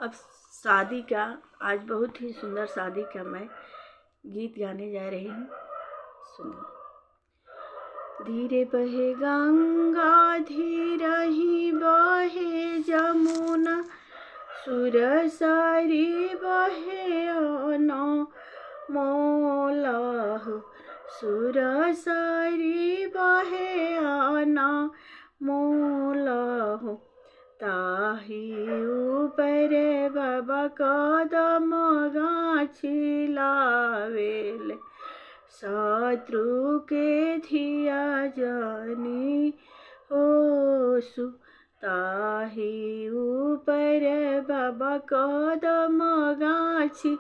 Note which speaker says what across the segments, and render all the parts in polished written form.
Speaker 1: अब शादी का, आज बहुत ही सुंदर शादी का मैं गीत गाने जा रही हूँ। सुनो। धीरे बहे गंगा, धीरे ही बहे जमुना, सुरसरी बहे अनमोला हो, सुरसरी बहे अनमोला हो। ताही ऊपर बाबा कदम गाछी लावेले, शत्रु के धिया जानी होसु। ताही ऊपर बाबा कदम गाछी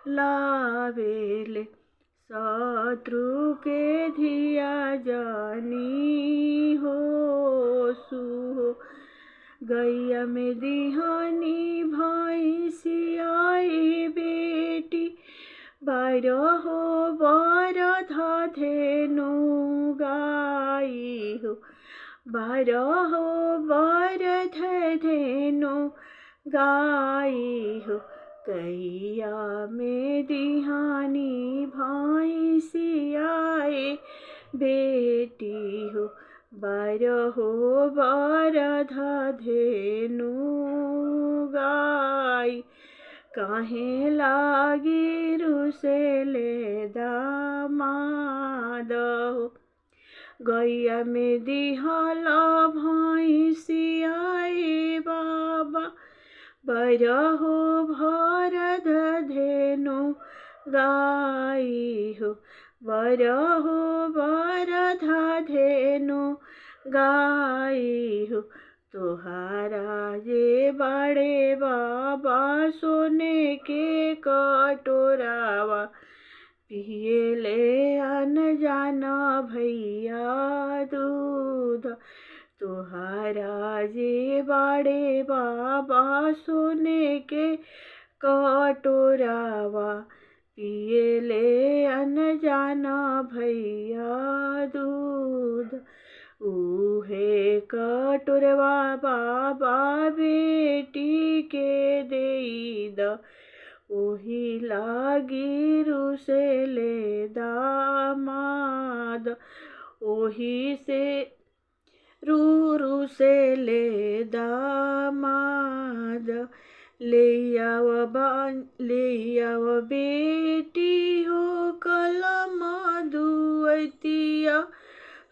Speaker 1: लावेले, शत्रु के धिया जानी होसु। गैया में दिहानी भैंसियाई बेटी, बारहो बारधा धेनु गाई हो, बारहो बारधा धेनु गाई हो। गैया में दिहानी भैंसियाई बेटी हो, बारहो बारधा धेनु गाई। काहे लागी रुसेले दामाद हो, गैया में दिहाला भैंसियाई बाबा, बारहो बारधा धेनु गाई हो, बारहो बारधा धेनु गाई हो। तोहारा जे बड़े बाबा सोने के कटोरावा, पिए ले अनजाना भैया दूध। तोहारा जे बड़े बाबा सोने के कटोरावा, पिए ले अनजाना भैया दूध। उहे कटोरवा बाबा बेटी के देई द, ओही लागी रुसेले दामाद, ओही से रुसेले दामाद। ले आव बेटी हो कलम दुअतिया,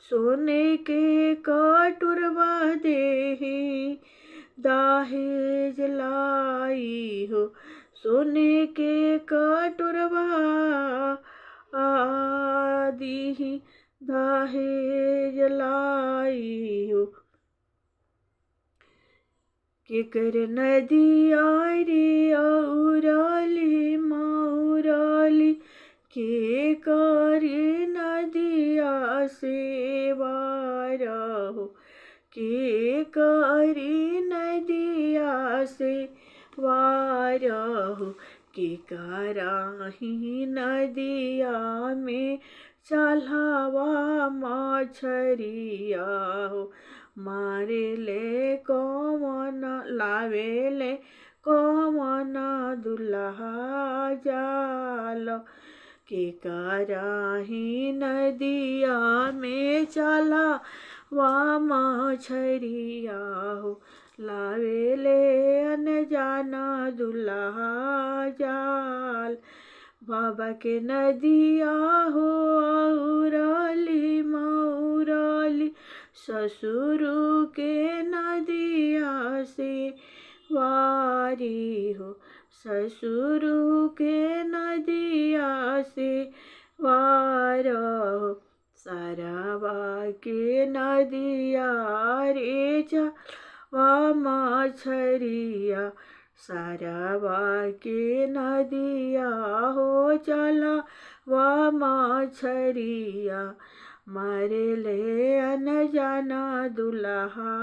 Speaker 1: सोने के कटोरवा देही दाहेज लाई हो, सोने के कटोरवा आदि दाहेज लाई हो। केकर नदिया रे औरली मौरली, के करी नदिया से वार हो, के करी नदिया से वार हो। के कराही नदिया में चलावा मछरिया हो, मारे ले कौन लावे ले कौन दुल्हा जाल। के कराही नदिया में चला वा मछरिया हो, लावे ले अनजाना दुल्हा जाल। बाबा के नदिया हो औरली मौरली, ससुरु के नदिया से वारी हो, ससुरु के नदिया से वार हो। सारावा के नदिया रे चलवा मछरिया, सारावा के नदिया हो चलवा मछरिया, मारे ले अनजाना दुल्हा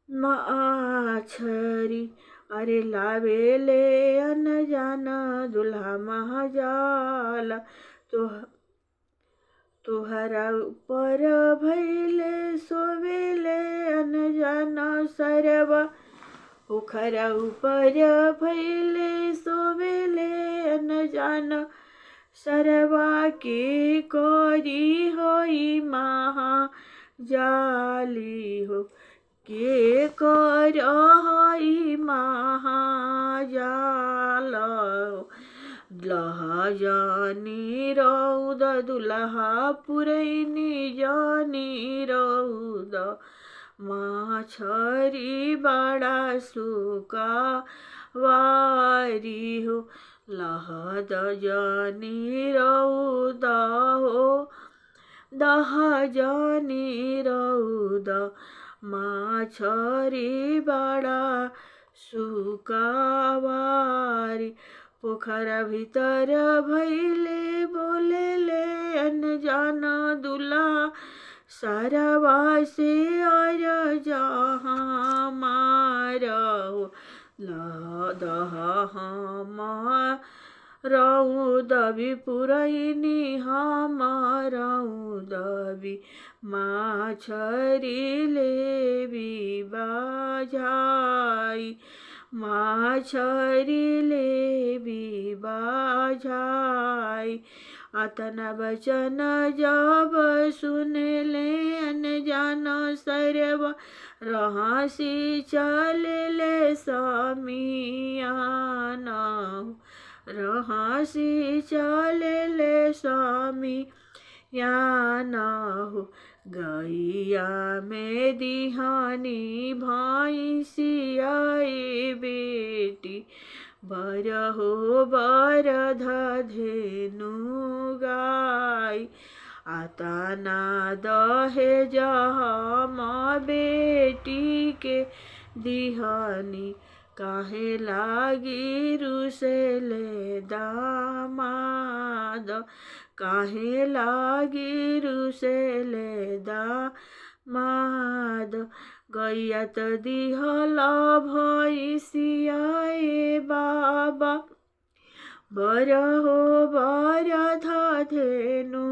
Speaker 1: मछरी। अरे लावे ले अनजाना दुल्हा महाजाल। तुहरा ऊपर भैले सोवेले अनजाना सरवा, ओखरा ऊपर भैले सोवेले अनजान सरवा के करी होई महा जाली हो के कर होई महाजाल दुल्हा जानी रौद दुल्हा पुरैनी जानी रौद माछरी बड़ा सुका वारी हो लहद जानी रौद हो दह जानी रौद माछरी बड़ा सुकावारी पोखरा भीतर भैले बोलेले अनजान दुल्हा सरवा से और जहाँ मारो दह रौदबी पुरैनी हम रौदबी माछरी लेबी बाझाई माछरी लेबी बाझाई अतना बचन जब सुनले अनजान सरवा रहाँसी चलले समियाना रहाँसी चलले समियाना हो गैया में दिहानी भैंसिया बेटी बर हो बर धेनु गाय आतना दहेज हम बेटी के दिहानी काहे लागी रुसेले दामाद काहे लागी रुसेले दामाद गैया त दिहला भैंसिया बाबा बर हो बर धेनु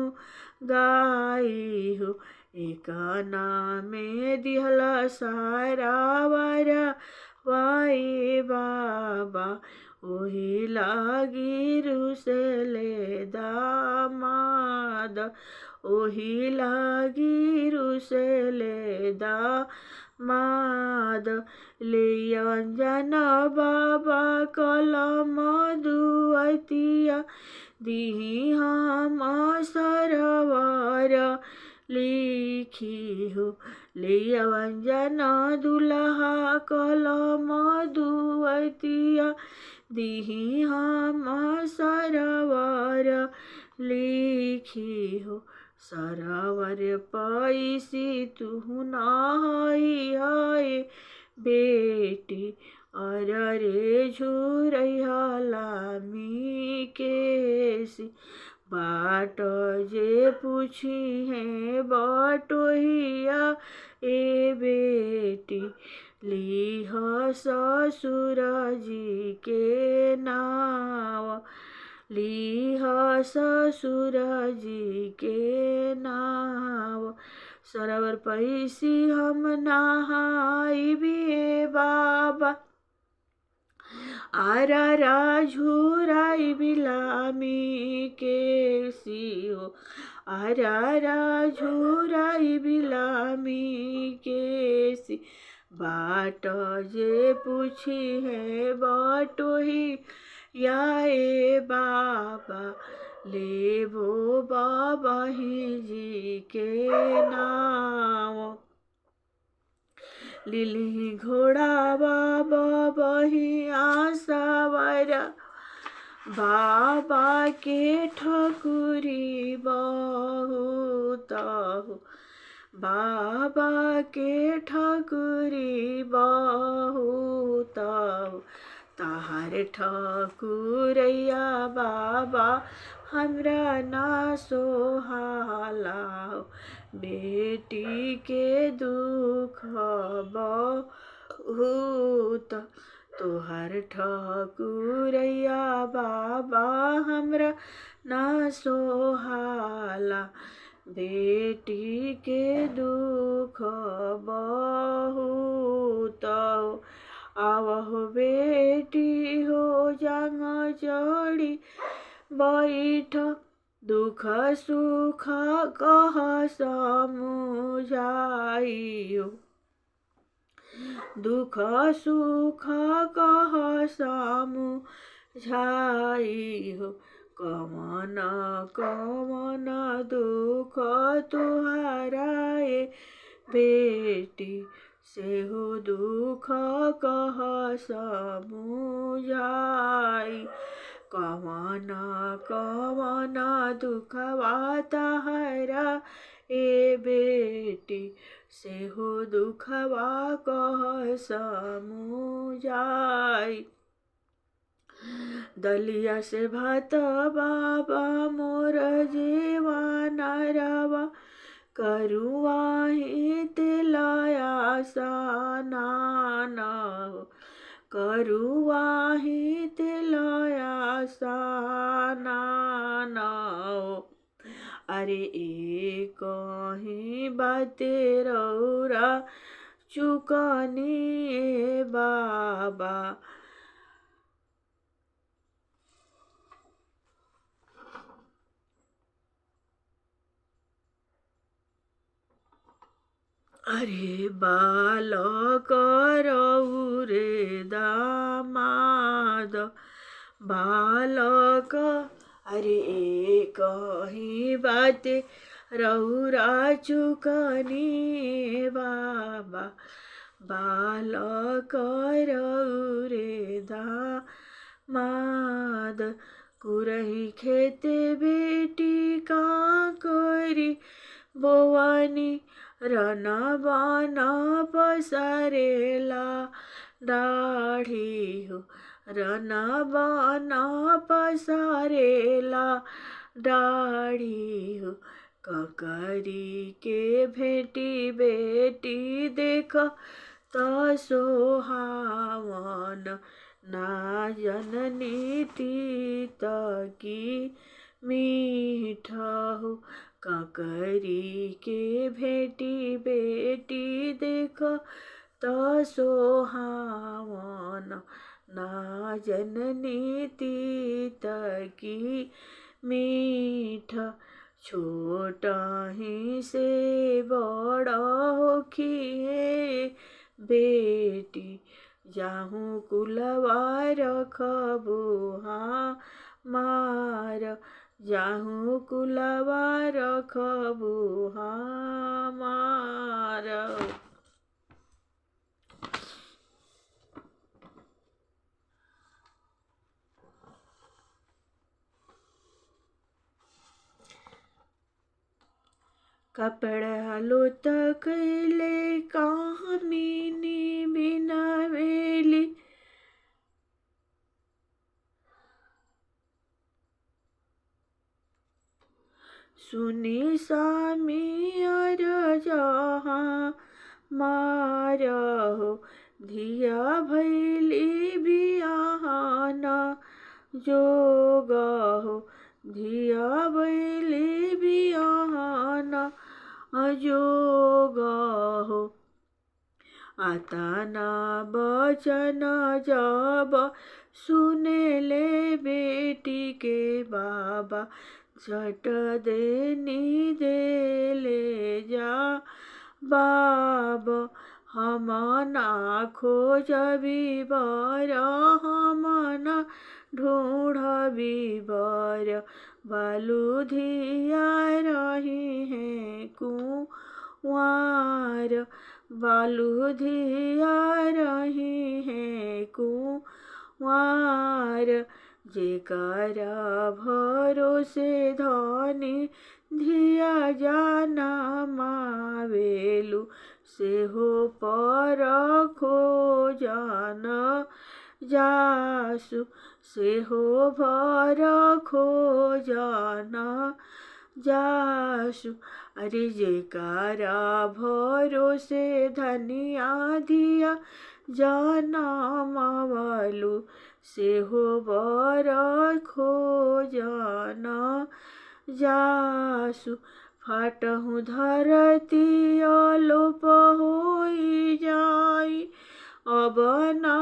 Speaker 1: गाई हो एक नामे दिहला सारा वर वाई बाबा ओही लागी रुसेले दामाद ओही लागी रुसेले दामाद ले अंजन बाबा कलम दुअतिया दिही हम सरवर लिखी हो ले अंजन दुल्हा कलम दुअतिया दिही हम सरवर लिखी हो सरवर पैसी तू नहाई हाय बेटी अरे झुरैया लामी केसी बाट जे पूछी है बटोहिया ए बेटी लीह ससुर जी के नाव लीह ससुर जी के नाव सरवर पैसी हम नहाई भी बाबा आरा झुराई बिलामी केसी हो आरा झुराई बिलामी केसी बाट जे पूछी है बटोही या ए बाबा लेबो बाबा ही जी के नाम लिली घोड़ा बाबा बही आसावर बाबा के ठकुरी बहुत हो बाबा के ठकुरी बहुत हो ताहार ठकुरैया बाबा हमरा ना सोहाला बेटी के दुख बहुत तोहर ठकुरैया बाबा हमरा ना सोहाला बेटी के दुख बहुत आवहो बेटी हो जांग चढ़ी बैठ दुख सुख कह समुझाइयो दुख सुख कह समुझाइयो कवन कवन दुख तुहारा ये बेटी से हो दुख कह समुझाई कवन कवन दुखवा तहरा ए बेटी से हो दुखवा कह समुझाई दलिया से भात बाबा मोर जीवन रवा करुआ ही तिलया स्नान करुआ ही तिलया स्नान अरे एक ही बाते रौरा चुकनी बाबा अरे बालक रौरे दामाद बालक अरे एक ही बाते रौरा चुकनी बाबा बालक रौरे दामाद कुरही खेते बेटी का करी बोवानी रन बन पसरेला दाढ़ी हो रन बन पसरेला दाढ़ी हो ककरी के भेटी बेटी देख त सोहावन ना जननी तीत की मीठ हो ककरी के भेटी बेटी देख त सोहावन ना जननी तीत की मीठ छोट ही से बड़ होखिए बेटी जाहूँ कुलवा रखबो हमार जाहूँ कुलवा रखबो हमार कपड़ा लुत कैले कामिनी बिना वेली सुनी स्वामी अर जहाँ मारहो धिया भैली बियाहन जोगहो धिया भैली बियाहन जोगहो आता ना बचन जब सुनेले बेटी के बाबा झट देनी देले जा बाब हम ना खोजबी बर हम ना ढूंढबी बर बालू धिया रही हैं कुंवार बालू धिया रही हैं कुंवार जेकरा भरोसे धनी धिया जाना मावेलु से हो पर खोजन जासु से हो भर खोजन जासु अरे जेकरा भरोसे धनिया धिया जनमवलु से हो बर खोजन जासु फाटहु धरती अलोप होई जाई अब ना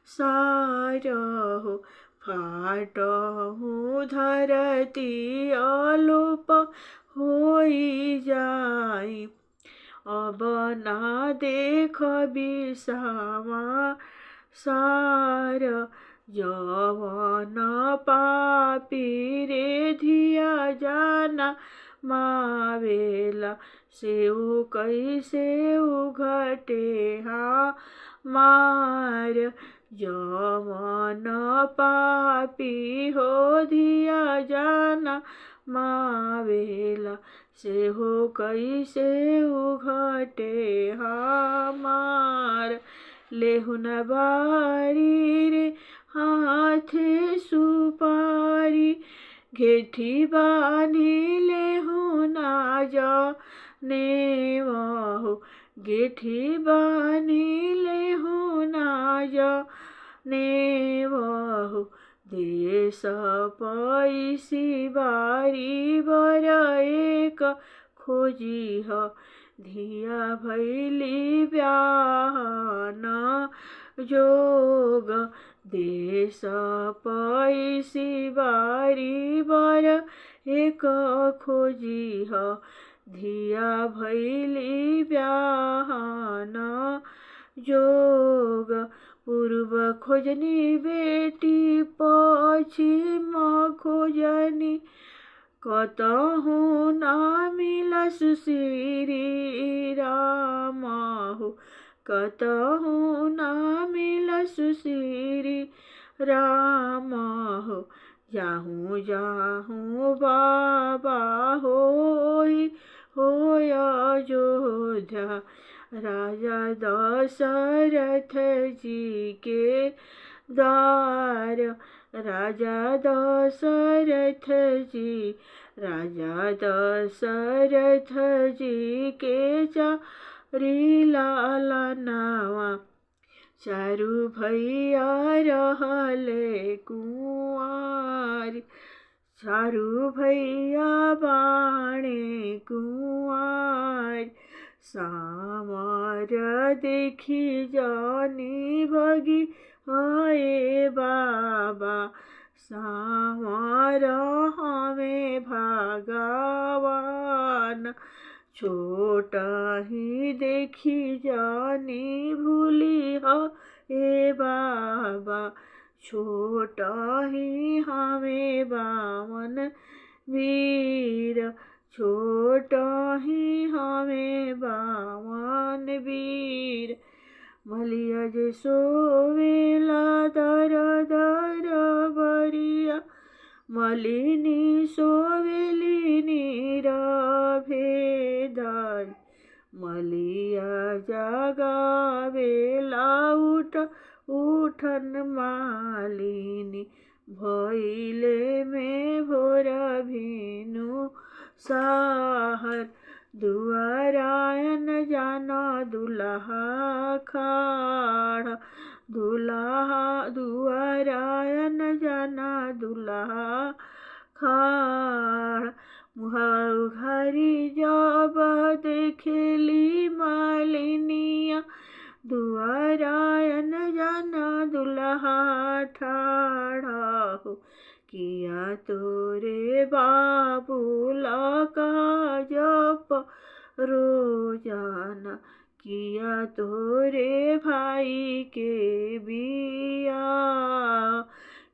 Speaker 1: सारहु फाटहु धरती अलोप होई जाई। अब ना देख बिसावा सार यवन पापी रे धिया जाना मावेला सेऊ कैसे उघटे मार यवन पापी हो धिया जाना मावेला सेहो कैसे उघटे मार। लेहुन बारी रे हाथे सुपारी घेठी बानी लेहुना जाने वहु घेठी बानी लेहुना जाने वहु देश पैसी बारी बर एक खोजी धिया भैली ब्याहन जोग। देश पैसी बारी बर एक खोजी धिया भैली ब्याहन जोग। पूर्व खोजनी बेटी पश्चिम खोजनी कतहु ना मिलस श्री राम कतहु ना मिलस श्री राम जाहूँ जाहूँ बाबा होय अयोध्या राजा दशरथ जी के द्वार। राजा दशरथ जी राजा दशरथ जी के चारि लालनवा चारु भैया रहले कुंवार। चारु भैया बाणे कुंवार सामर देखी जानी भगी हाय बाबा सामर हमें भगवान। छोटा ही देखी जानी भूली हे बाबा छोटा ही हमें बावन वीर। छोटा ही हमें बावन वीर। मलिया जे सोवेला दर दर बरिया मलिनी सोवेली नीर भेदाई। मलिया जगावेला उठन मालिनी भइले में भोर भिनु सहर। दुआरायन जाना दुल्हा खाड़ दुआरायन जाना दुल्हा खाड़। मुहां उघारी जब देखेली मालिनिया दुआरायन जाना दुल्हा ठाड़ा किया तोरे बाबूला का जप रोजाना किया तोरे भाई के बिया।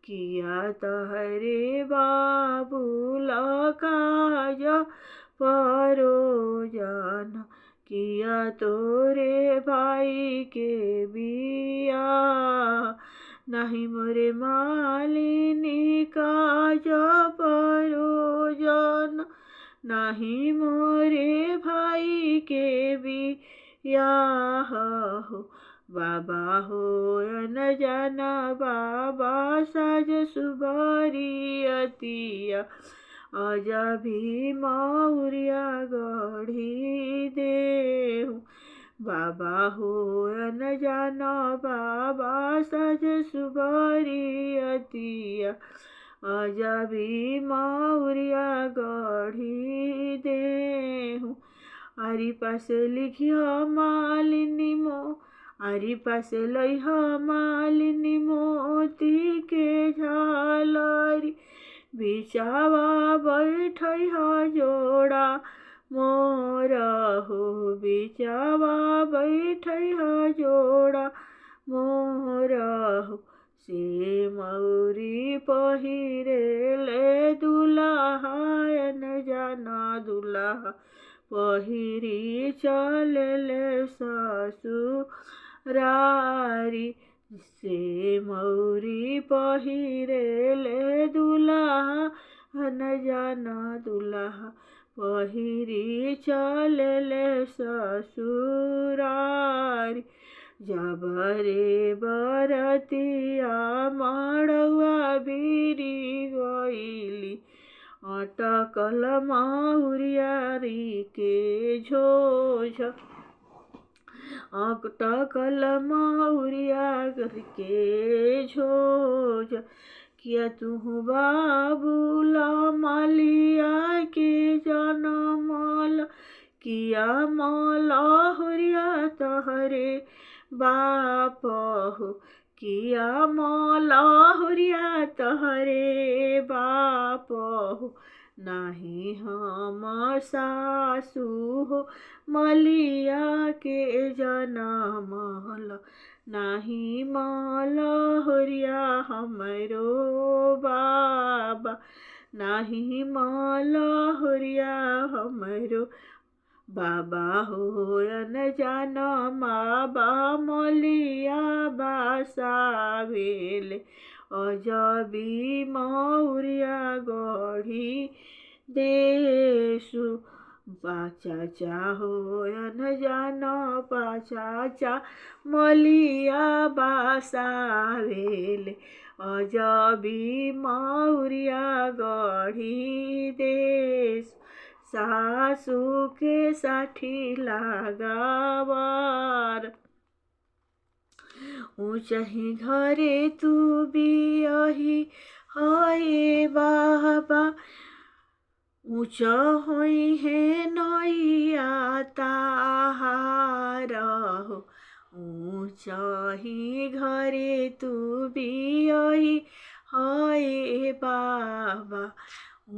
Speaker 1: किया तहरे बाबूला का जप रोजाना किया तोरे भाई के बिया। नहीं मोरे मालिनी का जप रोजाना नहीं मोरे भाई के बिया हो। बाबा हो न जाना बाबा साज सुबारी अतिया आजा भी मौरिया गढ़ी देहु। बाबा हो न जाना बाबा साज सुबारी अतिया आजा भी मौरिया गढ़ी देहु। आरी पास लिखिया मालिनी मो आरी पासे लइह मालिनी मोती के झालरी बिचावा बैठै जोड़ा मोर हो बिचावा बैठै जोड़ा मोर हो से मौरी पहिरेले दुल्हा न जाना दुल्हा पहिरी चलेले ससुरारी से मौरी पहिरेले दुल्हा न जाना दुल्हा पहिरी चलेले ससुरारी जबरे बरतिया मड़ुआ बिरी गईली अटकल मौरियारी के झोझ अटकल मौरिया के झोझ किया तू बाबूला मलिया के जनमल किया मलहुरिया तहरे बाप हो किया मलहुरिया तहरे बाप हो नाही हम सासु हो मलिया के जनमल नाही मलहुरिया हमरो बाबा नाही मलहुरिया हमरो बाबा हो न जान माबा मलिया बासावेले अजबी मौरिया गढ़ी देसु पाचाचा हो न जान पाचाचा मलिया बासावेले अजबी मौरिया गढ़ी देसु सासू के साठी लगावार ऊँचही घरे तू बियही हये बाबा ऊँच होई है नैया ताहार हो ऊँचही घरे तू बियही हये बाबा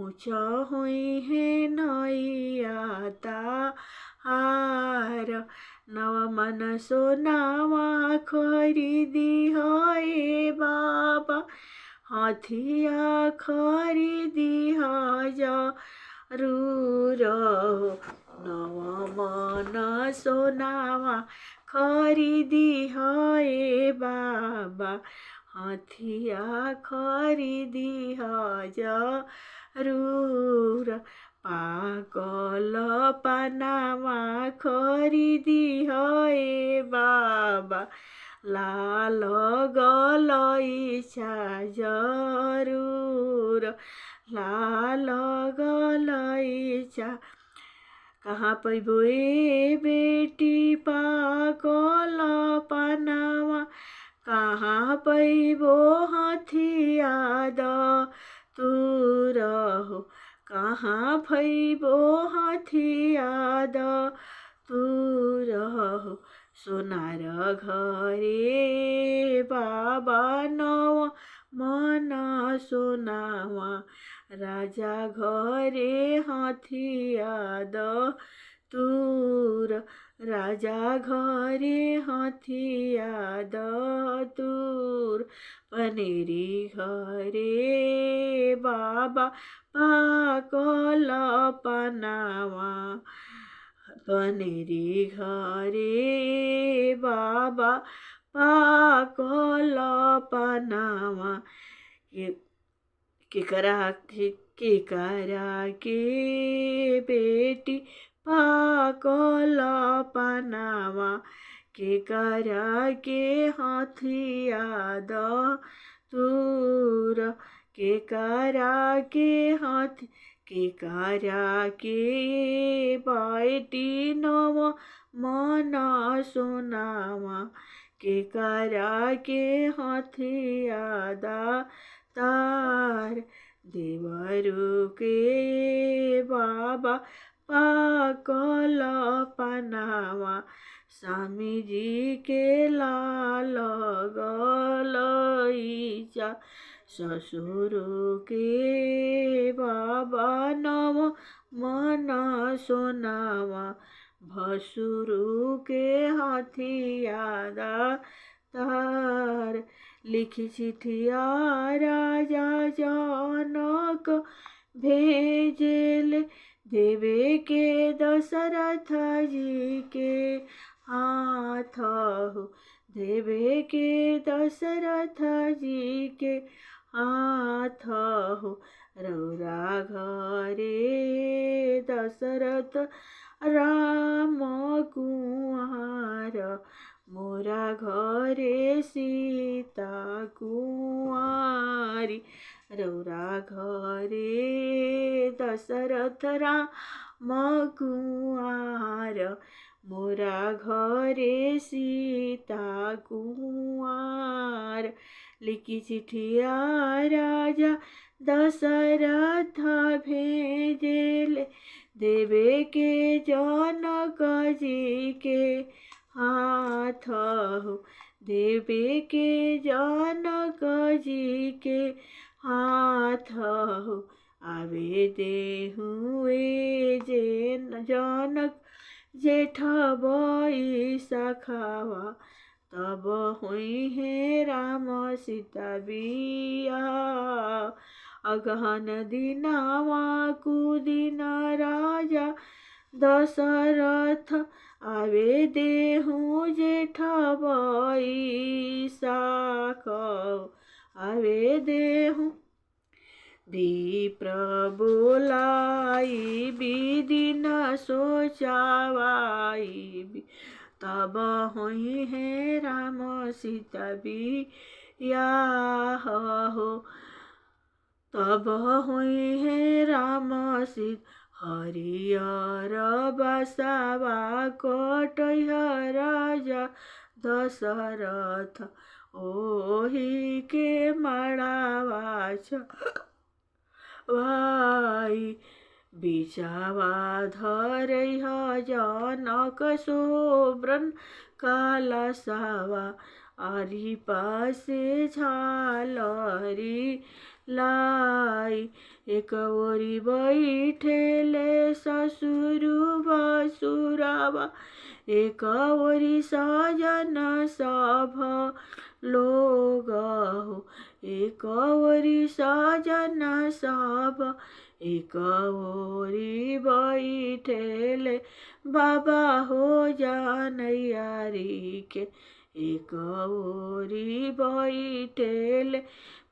Speaker 1: ऊँच हुई है नैया ताहार नव मन सोनावा खरीदी है बाबा हथिया खरीदी जरूर नव मन सोनावा खरीदी है बाबा हथिया खरीदी जरूर पाकल पानामा खरीदी है बाबा लाल गलैचा जरूर लाल गलैचा कहाँ पैबो ए बेटी पाकल पानामा कहाँ पैबो हथिया तुर हो कहाँ पैबो हथिया तुर हो सोनार घरे बाबा नव मन सोनावा राजा घरे हथिया तुर राजा घरे हथिया तुर पनेरी घरे बाबा पाकल पनावा पनेरी घरे बाबा पाकल पनावा केकरा के बेटी पाकल पनावा केकरा के हथिया तुर केकरा के हाथ केकरा के बेटी नव मन सोनावा केकरा के हथिया तार देवरु के बाबा पाकल पनावा सोनावा स्वामी जी के लाल गलईचा ससुर के बाबा नव मन सोनावा भसुर के हथियादा तार लिखी चिठिया राजा जनक भेजेले देवे के दशरथ जी के हाथ हो देवे के दशरथ जी के हाथ हो रौरा घरे दशरथ राम कुंवर मोरा घरे सीता कुंवारी रौरा घरे दशरथ राम कुंवर मोरा घरे सीता कुंवर लिखी चिठिया राजा दशरथ भेजेले देवे के जनक जी के हाथ हो देवे के जनक जी के हाथ हो आवे देहुए जे जनक जेठ बई सखावा तब हुई है राम सीता बिया अगहन दिनावा कुदिन राजा दशरथ आवे देहु जेठ बई साख आवे देहु विप्र बोलाई विदिन सोचावाई तब हुई है राम सीता बिया हो तब हुई है राम सीता हरियर बसावा कटैया राजा दशरथ ओही के मड़ावा वाई बिचावा धरैह जनक सोब्रन कालसावा आरी पासे झालरी लाई एक ओरी बैठेले ससुर बसुरावा एक ओरी सजन सभ लोग हो एक ओरी सजन सभ एक ओरी बैठेले बाबा हो जानैयारी के एक ओरी बैठेले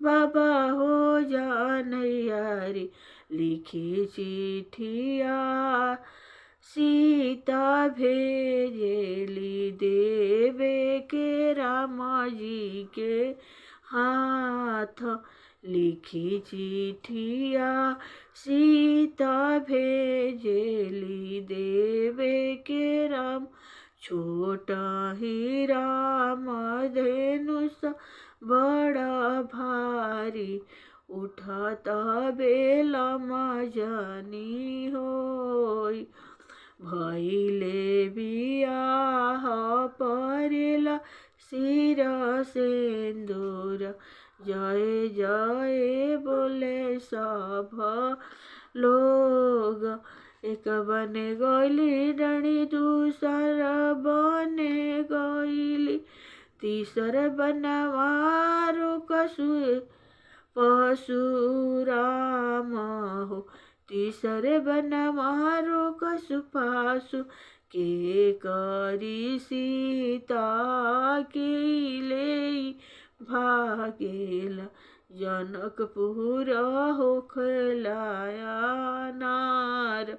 Speaker 1: बाबा हो जानैयारी लिखी चिठिया सीता भेजेली देवे के राम जी के हाथ लिखी चिठिया सीता भेजेली देवे के राम छोट ही राम धनुष बड़ा भारी उठत बेलम जनी होई भैले बियाह परेला सिर सिंदूर जय जय बोले सब लोग एक बने गईली डणी दूसर बने गईली तीसर बनवारो कसु परशुराम हो तीसरे बनवारो कसु पासु के करी सीता के ले भागेला जनकपुर होखलाया नार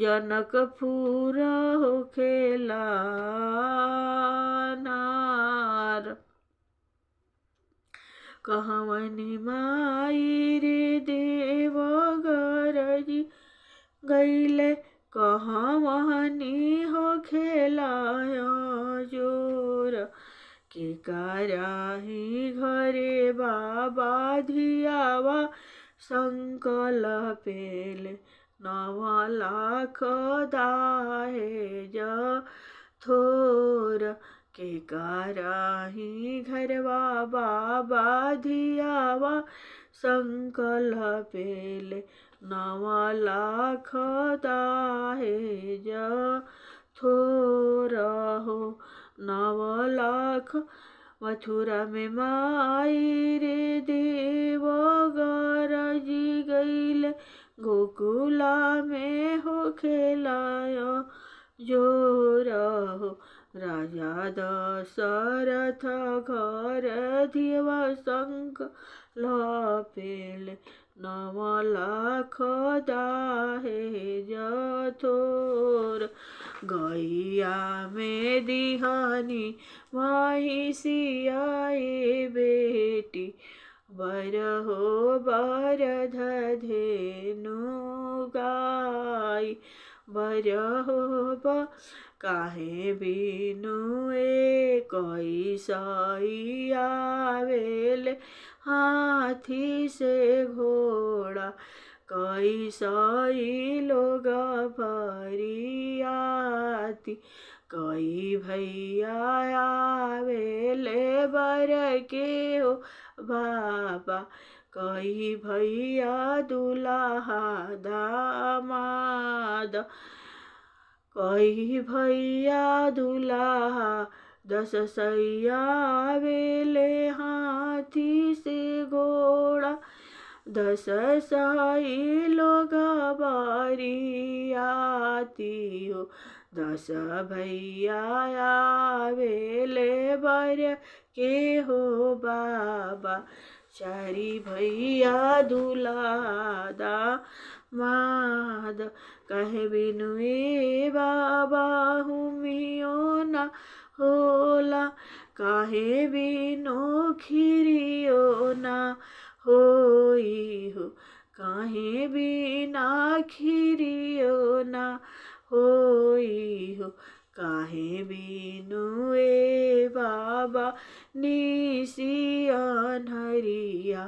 Speaker 1: जनकपुर होखेला नार कहवनी माई रे देव गरजी गईले कहवनी हो खेलाया जोर के कराही घरे बाबा धियावा संकल्पेले 9 लाख दाहे थोर के कराही घरवा बाबा धियावा संकल्पेले 9 लाख दाहे थोर हो 9 लाख मथुरा में माई रे देव गरजी गईले गोकुला में हो खेलायो जोर हो राजा दशरथ घर धियवा संकल्पेले 9 लाख दाहे थोर गैया में दिहानी महिषिया बेटी बर हो बर धेनु गाय बर हो काहे बिनु कैसई आवेले हाथी से घोड़ा कैसई लोग भरियाती कई भैया आवेले बर के हो बाबा कई भैया दुल्हा दामाद कई भैया दुल्हा 10 सैया आवेले हाथी से घोड़ा 10 सही लोग बारियाती हो 10 भैया आवेले बर के हो बाबा 4 भैया दुल्हा दामाद कहे बिनु बाबा हुमियो ना होला काहे बिनु खिरियो ना होई हो काहे बिना खिरियो ना होई हो काहे बिनु बाबा निसी अन्हरिया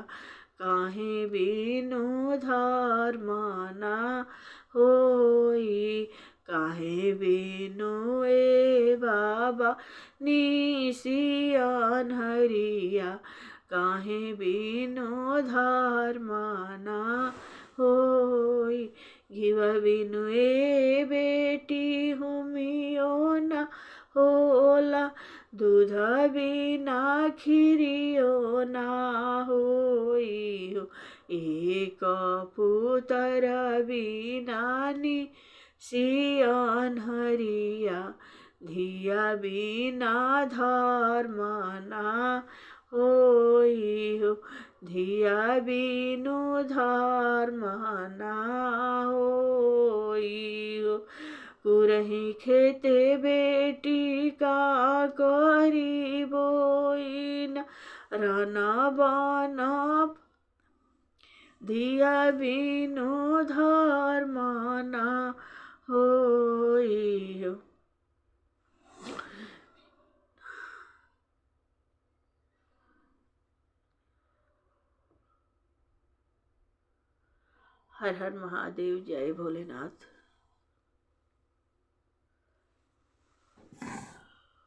Speaker 1: काहे बिनु धर्म ना होई काहे बिनु बाबा निसी अन्हरिया काहे बिनु धर्म ना होई घिव बिनु बेटी हुमियो ना होला दूध बिना खिरियो ना होई हो एक पुतर बिना निसी अन्हरिया धिया बिना धर्म ना होई हो धिया बिनु धर्म ना होई हो पुरही खेते बेटी का करी बोइन रना बना धिया बिनु धर्म ना होई हो। हर हर महादेव जय भोलेनाथ।